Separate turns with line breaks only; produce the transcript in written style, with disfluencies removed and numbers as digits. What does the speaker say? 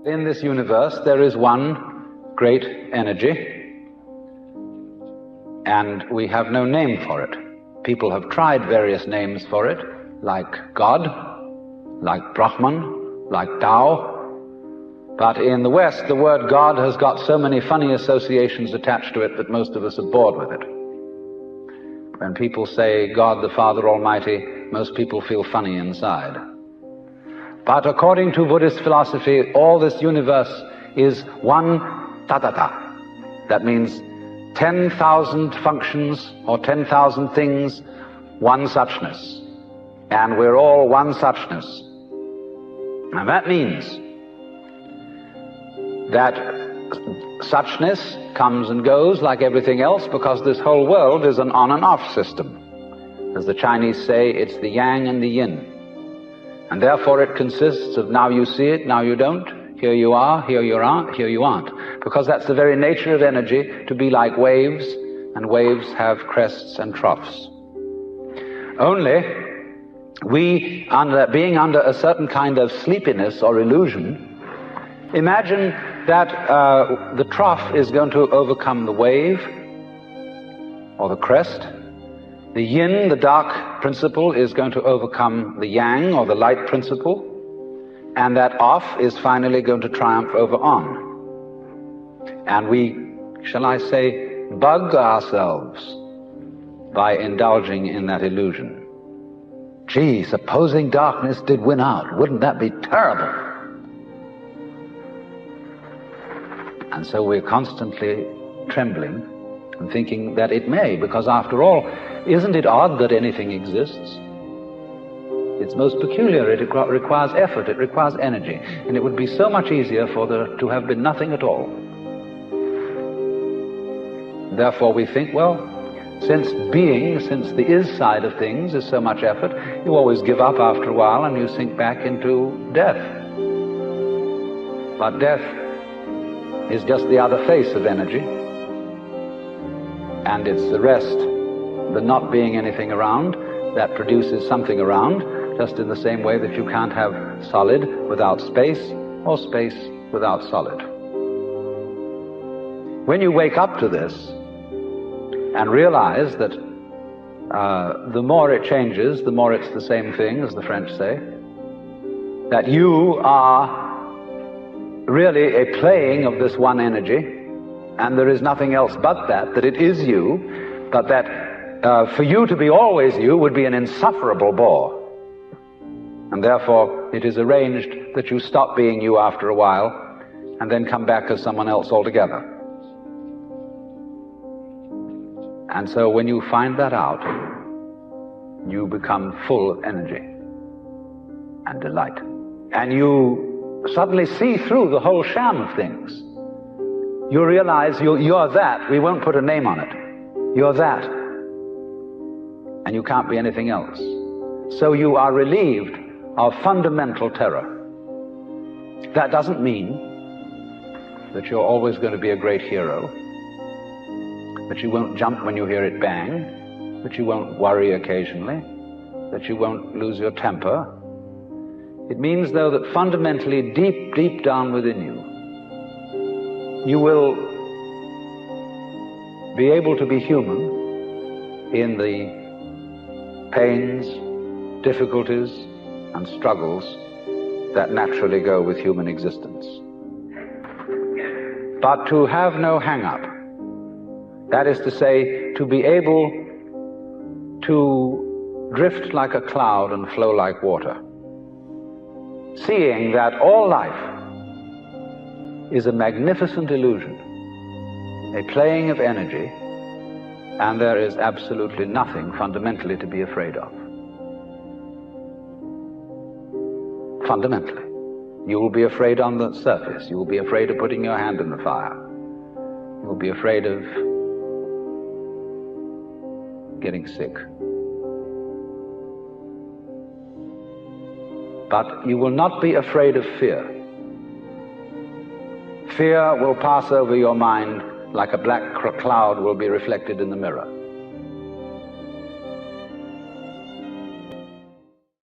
In this universe, there is one great energy, and we have no name for it. People have tried various names for it, like God, like Brahman, like Tao. But in the West, the word God has got so many funny associations attached to it that most of us are bored with it. When people say God the Father Almighty, most people feel funny inside. But according to Buddhist philosophy, all this universe is one tathata. That means 10,000 functions or 10,000 things, one suchness. And we're all one suchness. And that means that suchness comes and goes like everything else, because this whole world is an on and off system. As the Chinese say, it's the yang and the yin. And therefore it consists of now you see it, now you don't, here you are, here you aren't, here you aren't. Because that's the very nature of energy, to be like waves, and waves have crests and troughs. Only we, being under a certain kind of sleepiness or illusion, imagine that the trough is going to overcome the wave or the crest. The yin, the dark principle, is going to overcome the yang, or the light principle, and that off is finally going to triumph over on. And we, shall I say, bug ourselves by indulging in that illusion. Gee, supposing darkness did win out, wouldn't that be terrible? And so we're constantly trembling and thinking that it may, because after all, isn't it odd that anything exists? It's most peculiar. It requires effort, it requires energy, and it would be so much easier for there to have been nothing at all. Therefore we think, well, since the is side of things is so much effort, you always give up after a while and you sink back into death. But death is just the other face of energy, and it's the rest, the not being anything around, that produces something around, just in the same way that you can't have solid without space, or space without solid. When you wake up to this and realize that the more it changes, the more it's the same thing, as the French say, that you are really a playing of this one energy, and there is nothing else but that it is you, but that for you to be always you would be an insufferable bore. And therefore it is arranged that you stop being you after a while and then come back as someone else altogether. And so when you find that out, you become full of energy and delight. And you suddenly see through the whole sham of things. You realize you're that. We won't put a name on it. You're that. And you can't be anything else. So you are relieved of fundamental terror. That doesn't mean that you're always going to be a great hero, that you won't jump when you hear it bang, that you won't worry occasionally, that you won't lose your temper. It means, though, that fundamentally, deep, deep down within you, you will be able to be human in the pains, difficulties, and struggles that naturally go with human existence. But to have no hang-up, that is to say, to be able to drift like a cloud and flow like water, seeing that all life is a magnificent illusion, a playing of energy, and there is absolutely nothing fundamentally to be afraid of. Fundamentally. You will be afraid on the surface. You will be afraid of putting your hand in the fire. You will be afraid of getting sick. But you will not be afraid of fear. Fear will pass over your mind like a black cloud will be reflected in the mirror.